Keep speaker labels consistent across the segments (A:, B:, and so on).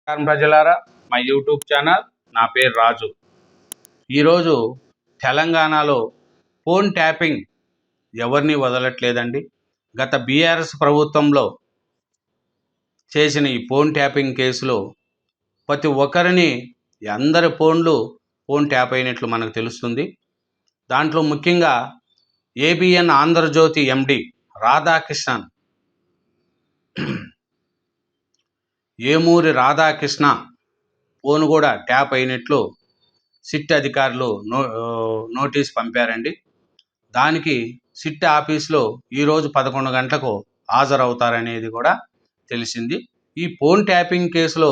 A: నమస్కారం ప్రజలారా, మా యూట్యూబ్ ఛానల్. నా పేరు రాజు. ఈరోజు తెలంగాణలో ఫోన్ ట్యాపింగ్ ఎవరిని వదలట్లేదండి. గత బీఆర్ఎస్ ప్రభుత్వంలో చేసిన ఈ ఫోన్ ట్యాపింగ్ కేసులో ప్రతి ఒక్కరిని అందరి ఫోన్ ట్యాప్ అయినట్లు మనకు తెలుస్తుంది. దాంట్లో ముఖ్యంగా ఏబిఎన్ ఆంధ్రజ్యోతి ఎండి రాధాకృష్ణన్, ఏమూరి రాధాకృష్ణ ఫోన్ కూడా ట్యాప్ అయినట్లు సిట్ అధికారులు నోటీస్ పంపారండి. దానికి సిట్ ఆఫీస్లో ఈరోజు 11 గంటలకు హాజరవుతారనేది కూడా తెలిసింది. ఈ ఫోన్ ట్యాపింగ్ కేసులో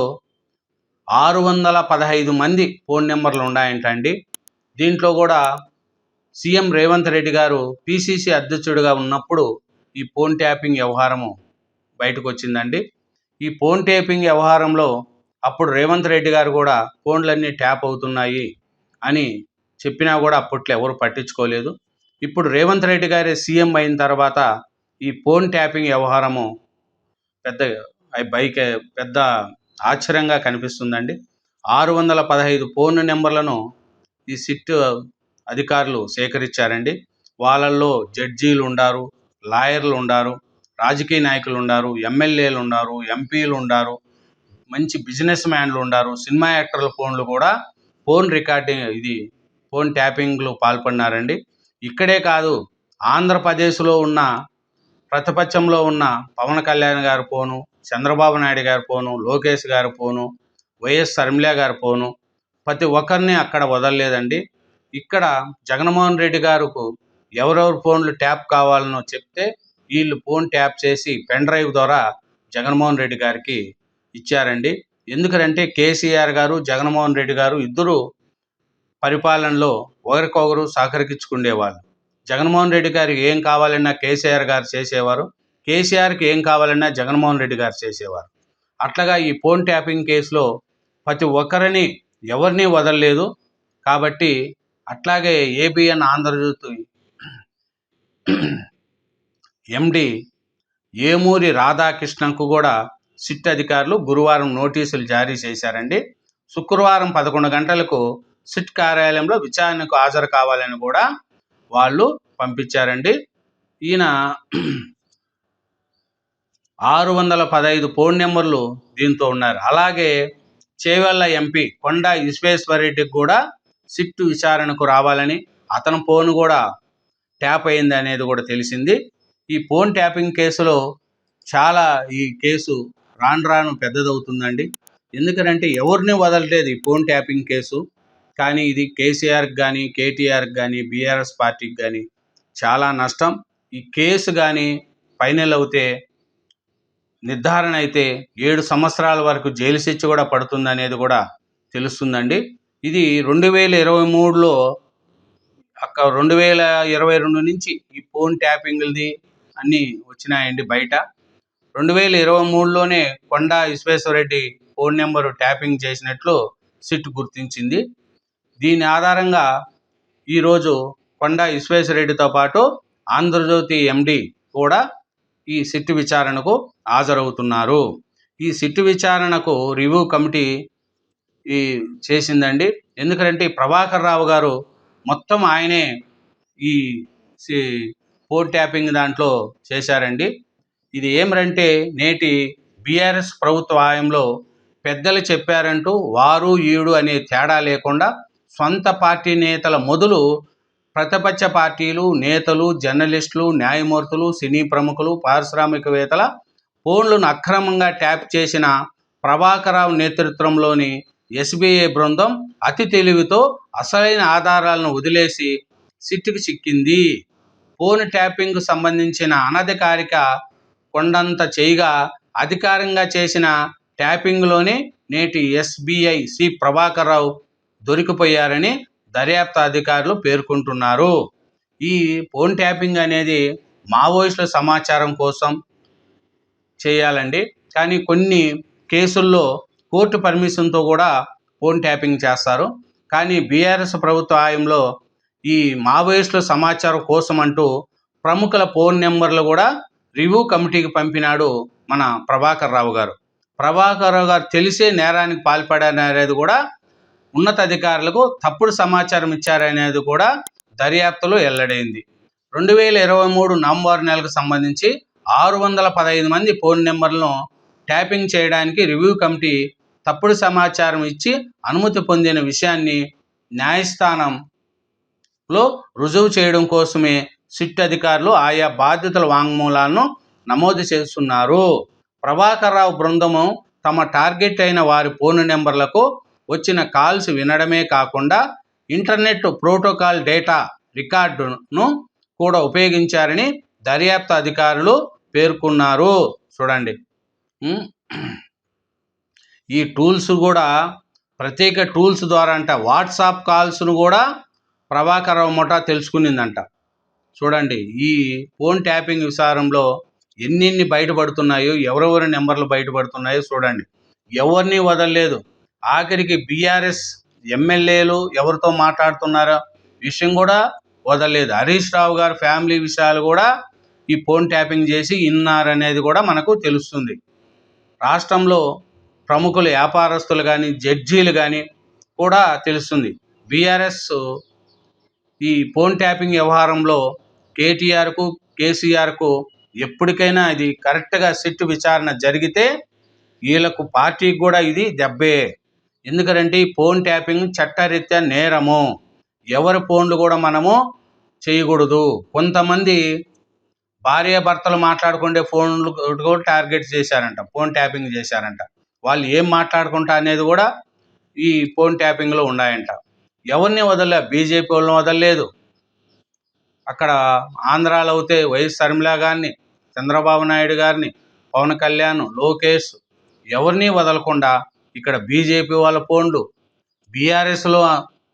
A: 615 మంది ఫోన్ నెంబర్లు ఉన్నాయంటండి. దీంట్లో కూడా సీఎం రేవంత్ రెడ్డి గారు పిసిసి అధ్యక్షుడిగా ఉన్నప్పుడు ఈ ఫోన్ ట్యాపింగ్ వ్యవహారము బయటకు వచ్చిందండి. ఈ ఫోన్ ట్యాపింగ్ వ్యవహారంలో అప్పుడు రేవంత్ రెడ్డి గారు కూడా ఫోన్లన్నీ ట్యాప్ అవుతున్నాయి అని చెప్పినా కూడా అప్పట్లో ఎవరు పట్టించుకోలేదు. ఇప్పుడు రేవంత్ రెడ్డి గారే సీఎం అయిన తర్వాత ఈ ఫోన్ ట్యాపింగ్ వ్యవహారము పెద్ద ఆశ్చర్యంగా కనిపిస్తుందండి. 615 ఫోన్ నెంబర్లను ఈ సిట్ అధికారులు సేకరించారండి. వాళ్ళల్లో జడ్జీలు ఉండారు, లాయర్లు ఉండారు, రాజకీయ నాయకులు ఉండారు, ఎమ్మెల్యేలు ఉండారు, ఎంపీలు ఉండారు, మంచి బిజినెస్ మ్యాన్లు ఉండారు, సినిమా యాక్టర్ల ఫోన్లు కూడా ఫోన్ ట్యాపింగ్లు పాల్పడినారండి. ఇక్కడే కాదు, ఆంధ్రప్రదేశ్లో ఉన్న ప్రతిపక్షంలో ఉన్న పవన్ కళ్యాణ్ గారి ఫోను, చంద్రబాబు నాయుడు గారి ఫోను, లోకేష్ గారి ఫోను, వైఎస్ షర్మిల గారి ఫోను, ప్రతి ఒక్కరిని అక్కడ వదలలేదండి. ఇక్కడ జగన్మోహన్ రెడ్డి గారికి ఎవరెవరు ఫోన్లు ట్యాప్ కావాలనో చెప్తే వీళ్ళు ఫోన్ ట్యాప్ చేసి పెన్ డ్రైవ్ ద్వారా జగన్మోహన్ రెడ్డి గారికి ఇచ్చారండి. ఎందుకంటే కేసీఆర్ గారు, జగన్మోహన్ రెడ్డి గారు ఇద్దరు పరిపాలనలో ఒకరికొకరు సహకరించుకునేవాళ్ళు. జగన్మోహన్ రెడ్డి గారికి ఏం కావాలన్నా కేసీఆర్ గారు చేసేవారు, కేసీఆర్కి ఏం కావాలన్నా జగన్మోహన్ రెడ్డి గారు చేసేవారు. అట్లాగా ఈ ఫోన్ ట్యాపింగ్ కేసులో ప్రతి ఒక్కరిని ఎవరిని వదలలేదు. కాబట్టి అట్లాగే ఏబిఎన్ ఆంధ్రజ్యోతి ఎండి ఏమూరి రాధాకృష్ణన్కు కూడా సిట్ అధికారులు గురువారం నోటీసులు జారీ చేశారండి. శుక్రవారం 11 గంటలకు సిట్ కార్యాలయంలో విచారణకు హాజరు కావాలని కూడా వాళ్ళు పంపించారండి. ఈయన 615 ఫోన్ నెంబర్లు దీంతో ఉన్నారు. అలాగే చేవెళ్ళ ఎంపీ కొండా విశ్వేశ్వరరెడ్డికి కూడా సిట్ విచారణకు రావాలని, అతని ఫోన్ కూడా ట్యాప్ అయింది అనేది కూడా తెలిసింది. ఈ ఫోన్ ట్యాపింగ్ కేసులో ఈ కేసు రాను పెద్దదవుతుందండి. ఎందుకంటే ఎవరిని వదలలేదు ఈ ఫోన్ ట్యాపింగ్ కేసు. కానీ ఇది కేసీఆర్కి కానీ, కేటీఆర్కి కానీ, బీఆర్ఎస్ పార్టీకి కానీ చాలా నష్టం. ఈ కేసు కానీ ఫైనల్ అవుతే, నిర్ధారణ అయితే 7 సంవత్సరాల వరకు జైలు శిక్ష కూడా పడుతుంది అనేది కూడా తెలుస్తుందండి. ఇది 2023లో 2022 నుంచి ఈ ఫోన్ ట్యాపింగ్లది అన్నీ వచ్చినాయండి బయట. 2023లోనే కొండా విశ్వేశ్వరరెడ్డి ఫోన్ నెంబరు ట్యాపింగ్ చేసినట్లు సిట్ గుర్తించింది. దీని ఆధారంగా ఈరోజు కొండా విశ్వేశ్వరరెడ్డితో పాటు ఆంధ్రజ్యోతి ఎండి కూడా ఈ సిట్ విచారణకు హాజరవుతున్నారు. ఈ సిట్ విచారణకు రివ్యూ కమిటీ చేసిందండి. ఎందుకంటే ప్రభాకర్ రావు గారు మొత్తం ఆయనే ఈ ఫోన్ ట్యాపింగ్ దాంట్లో చేశారండి. ఇది ఏమంటే నేటి బీఆర్ఎస్ ప్రభుత్వ హయాంలో పెద్దలు చెప్పారంటూ వారు ఈడు అనే తేడా లేకుండా సొంత పార్టీ నేతల మొదలు ప్రతిపక్ష పార్టీలు, నేతలు, జర్నలిస్టులు, న్యాయమూర్తులు, సినీ ప్రముఖులు, పారిశ్రామికవేత్తల ఫోన్లను అక్రమంగా ట్యాప్ చేసిన ప్రభాకరరావు నేతృత్వంలోని ఎస్బీఐ బృందం అతి తెలివితో అసలైన ఆధారాలను వదిలేసి సిట్టుకు చిక్కింది. ఫోన్ ట్యాపింగ్కు సంబంధించిన అనధికారిక కొండంత చేయగా అధికారంగా చేసిన ట్యాపింగ్లోనే నేటి ఎస్బీఐ సి ప్రభాకరరావు దొరికిపోయారని దర్యాప్తు అధికారులు పేర్కొంటున్నారు. ఈ ఫోన్ ట్యాపింగ్ అనేది మావోయిస్టుల సమాచారం కోసం చేయాలండి. కానీ కొన్ని కేసుల్లో కోర్టు పర్మిషన్తో కూడా ఫోన్ ట్యాపింగ్ చేస్తారు. కానీ బీఆర్ఎస్ ప్రభుత్వ హయాంలో ఈ మావోయిస్టుల సమాచారం కోసం అంటూ ప్రముఖుల ఫోన్ నెంబర్లు కూడా రివ్యూ కమిటీకి పంపినాడు మన ప్రభాకర్ రావు గారు. ప్రభాకర్ రావు గారు తెలిసే నేరానికి పాల్పడారనేది కూడా ఉన్నతాధికారులకు తప్పుడు సమాచారం ఇచ్చారనేది కూడా దర్యాప్తులో వెల్లడైంది. 2023 నవంబర్ నెలకు సంబంధించి 615 మంది ఫోన్ నెంబర్లను ట్యాపింగ్ చేయడానికి రివ్యూ కమిటీ తప్పుడు సమాచారం ఇచ్చి అనుమతి పొందిన విషయాన్ని న్యాయస్థానంలో రుజువు చేయడం కోసమే సిట్ అధికారులు ఆయా బాధితుల వాంగ్మూలాలను నమోదు చేస్తున్నారు. ప్రభాకర్ రావు బృందము తమ టార్గెట్ అయిన వారి ఫోన్ నెంబర్లకు వచ్చిన కాల్స్ వినడమే కాకుండా ఇంటర్నెట్ ప్రోటోకాల్ డేటా రికార్డును కూడా ఉపయోగించారని దర్యాప్తు అధికారులు పేర్కొన్నారు. చూడండి, ఈ టూల్స్ కూడా ప్రత్యేక టూల్స్ ద్వారా వాట్సాప్ కాల్స్ను కూడా ప్రభాకర్ రావు ముఠా తెలుసుకునిందంట. చూడండి, ఈ ఫోన్ ట్యాపింగ్ విచారంలో ఎన్ని బయటపడుతున్నాయో, ఎవరెవరి నెంబర్లు బయటపడుతున్నాయో చూడండి. ఎవరిని వదలలేదు. ఆఖరికి బీఆర్ఎస్ ఎమ్మెల్యేలు ఎవరితో మాట్లాడుతున్నారో విషయం కూడా వదలలేదు. హరీష్ రావు గారి ఫ్యామిలీ విషయాలు కూడా ఈ ఫోన్ ట్యాపింగ్ చేసి ఇన్నారనేది కూడా మనకు తెలుస్తుంది. రాష్ట్రంలో ప్రముఖులు, వ్యాపారస్తులు కానీ, జడ్జీలు కానీ కూడా తెలుస్తుంది. బీఆర్ఎస్ ఈ ఫోన్ ట్యాపింగ్ వ్యవహారంలో కేటీఆర్కు, కేసీఆర్కు ఎప్పటికైనా ఇది కరెక్ట్గా సిట్ విచారణ జరిగితే వీళ్ళకు పార్టీకి కూడా ఇది దెబ్బే. ఎందుకంటే ఈ ఫోన్ ట్యాపింగ్ చట్టరీత్యా నేరము. ఎవరి ఫోన్లు కూడా మనము చేయకూడదు. కొంతమంది భార్యాభర్తలు మాట్లాడుకుంటే ఫోన్లు కూడా టార్గెట్ చేశారంట, ఫోన్ ట్యాపింగ్ చేశారంట. వాళ్ళు ఏం మాట్లాడుకుంటా అనేది కూడా ఈ ఫోన్ ట్యాపింగ్లో ఉన్నాయంట. ఎవరిని వదలలే, బీజేపీ వాళ్ళని వదలలేదు. అక్కడ ఆంధ్రాలో అయితే వైఎస్ షర్మిల గారిని, చంద్రబాబు నాయుడు గారిని, పవన్ కళ్యాణ్, లోకేష్ ఎవరిని వదలకుండా ఇక్కడ బీజేపీ వాళ్ళ ఫోన్లు, బీఆర్ఎస్లో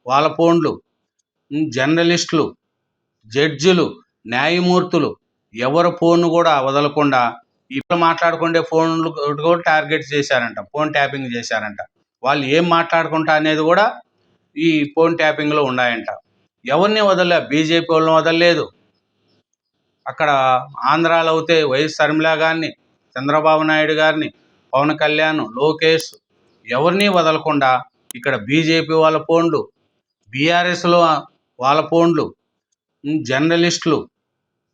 A: వాళ్ళ ఫోన్లు, జర్నలిస్టులు, జడ్జిలు, న్యాయమూర్తులు ఎవరి ఫోన్ కూడా వదలకుండా ఇప్పుడు మాట్లాడుకుంటే ఫోన్లు కూడా టార్గెట్ చేశారంట, ఫోన్ ట్యాపింగ్ చేశారంట. వాళ్ళు ఏం మాట్లాడుకుంటా అనేది కూడా ఈ ఫోన్ ట్యాపింగ్లో ఉన్నాయంట. ఎవరిని వదలలే, బీజేపీ వాళ్ళని వదలలేదు. అక్కడ ఆంధ్రాలో అయితే వైఎస్ షర్మిల గారిని, చంద్రబాబు నాయుడు గారిని, పవన్ కళ్యాణ్, లోకేష్ ఎవరిని వదలకుండా ఇక్కడ బీజేపీ వాళ్ళ ఫోన్లు, బీఆర్ఎస్లో వాళ్ళ ఫోన్లు, జర్నలిస్టులు,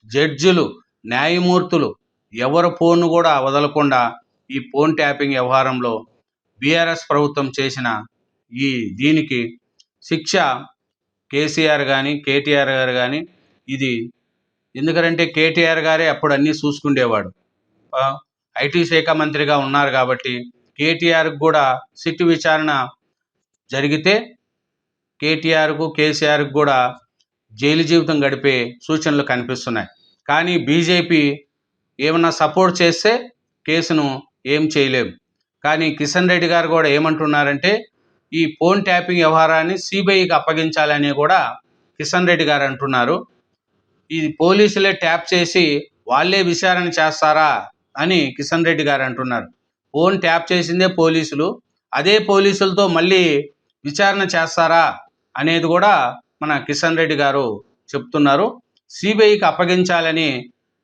A: జడ్జిలు, న్యాయమూర్తులు ఎవరి ఫోన్ కూడా వదలకుండా ఈ ఫోన్ ట్యాపింగ్ వ్యవహారంలో బీఆర్ఎస్ ప్రభుత్వం చేసిన దీనికి శిక్ష కేసీఆర్ కానీ, కేటీఆర్ గారు కానీ ఇది. ఎందుకంటే కేటీఆర్ గారే అప్పుడు అన్నీ చూసుకుండేవాడు, ఐటీ శాఖ మంత్రిగా ఉన్నారు కాబట్టి కేటీఆర్కి కూడా సిట్ విచారణ జరిగితే కేటీఆర్కు, కేసీఆర్కి కూడా జైలు జీవితం గడిపే సూచనలు కనిపిస్తున్నాయి. కానీ బీజేపీ ఏమన్నా సపోర్ట్ చేస్తే కేసును ఏం చేయలేము. కానీ కిషన్ రెడ్డి గారు కూడా ఏమంటున్నారంటే ఈ ఫోన్ ట్యాపింగ్ వ్యవహారాన్ని సిబిఐకి అప్పగించాలని కూడా కిషన్ రెడ్డి గారు అంటున్నారు. ఇది పోలీసులే ట్యాప్ చేసి వాళ్ళే విచారణ చేస్తారా అని కిషన్ రెడ్డి గారు అంటున్నారు. ఫోన్ ట్యాప్ చేసిందే పోలీసులు, అదే పోలీసులతో మళ్ళీ విచారణ చేస్తారా అనేది కూడా మన కిషన్ రెడ్డి గారు చెప్తున్నారు. సిబిఐకి అప్పగించాలని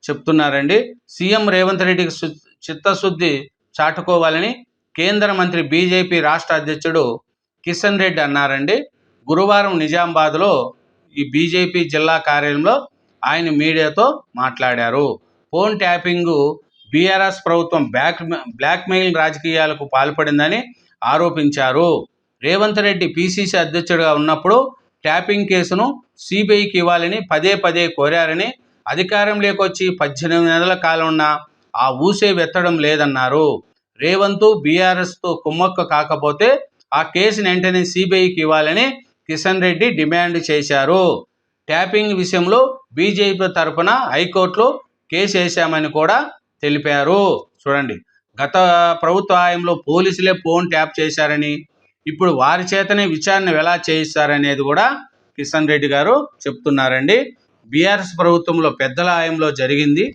A: చెప్తున్నారండి. సీఎం రేవంత్ రెడ్డికి చిత్తశుద్ధి చాటుకోవాలని కేంద్ర మంత్రి బీజేపీ రాష్ట్ర అధ్యక్షుడు కిషన్ రెడ్డి అన్నారండి. గురువారం నిజామాబాద్లో ఈ బీజేపీ జిల్లా కార్యాలయంలో ఆయన మీడియాతో మాట్లాడారు. ఫోన్ ట్యాపింగ్ బీఆర్ఎస్ ప్రభుత్వం బ్లాక్మెయిల్ రాజకీయాలకు పాల్పడిందని ఆరోపించారు. రేవంత్ రెడ్డి పీసీసీ అధ్యక్షుడిగా ఉన్నప్పుడు ట్యాపింగ్ కేసును సిబిఐకి ఇవ్వాలని పదే కోరారని, అధికారంలోకి వచ్చి 18 నెలల కాలం ఉన్నా ఆ ఊసే వెత్తడం లేదన్నారు. రేవంత్ బీఆర్ఎస్తో కుమ్మక్క కాకపోతే ఆ కేసును వెంటనే సిబిఐకి ఇవ్వాలని కిషన్ రెడ్డి డిమాండ్ చేశారు. ట్యాపింగ్ విషయంలో బీజేపీ తరఫున హైకోర్టులో కేసు వేశామని కూడా తెలిపారు. చూడండి, గత ప్రభుత్వ హయాంలో పోలీసులే ఫోన్ ట్యాప్ చేశారని, ఇప్పుడు వారి చేతనే విచారణ ఎలా చేయిస్తారనేది కూడా కిషన్ రెడ్డి గారు చెప్తున్నారండి. బీఆర్ఎస్ ప్రభుత్వంలో పెద్దల హయాంలో జరిగింది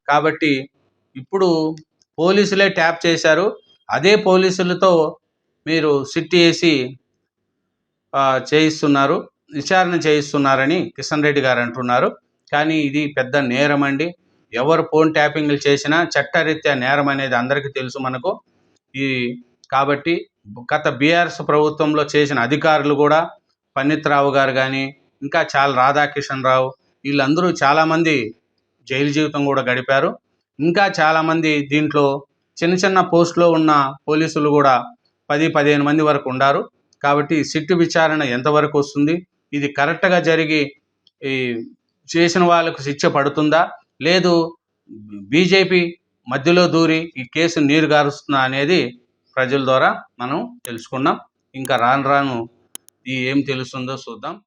A: కాబట్టి ఇప్పుడు పోలీసులే ట్యాప్ చేశారు, అదే పోలీసులతో మీరు సిట్ వేసి చేయిస్తున్నారు, విచారణ చేయిస్తున్నారని కిషన్ రెడ్డి గారు అంటున్నారు. కానీ ఇది పెద్ద నేరం అండి. ఎవరు ఫోన్ ట్యాపింగ్లు చేసినా చట్టరీత్యా నేరం అనేది అందరికీ తెలుసు మనకు. ఈ కాబట్టి గత బీఆర్ఎస్ ప్రభుత్వంలో చేసిన అధికారులు కూడా పన్నిత్రావు గారు కానీ ఇంకా చాలా రాధాకిషన్ రావు వీళ్ళందరూ చాలామంది జైలు జీవితం కూడా గడిపారు. ఇంకా చాలామంది దీంట్లో చిన్న చిన్న పోస్టులో ఉన్న పోలీసులు కూడా 10-15 మంది వరకు ఉన్నారు. కాబట్టి సిట్టు విచారణ ఎంతవరకు వస్తుంది, ఇది కరెక్ట్గా జరిగి ఈ చేసిన వాళ్ళకు శిక్ష పడుతుందా, లేదు బీజేపీ మధ్యలో దూరి ఈ కేసు నీరు గారుస్తుందా అనేది ప్రజల ద్వారా మనం తెలుసుకున్నాం. ఇంకా రాను రాను ఏం తెలుస్తుందో చూద్దాం.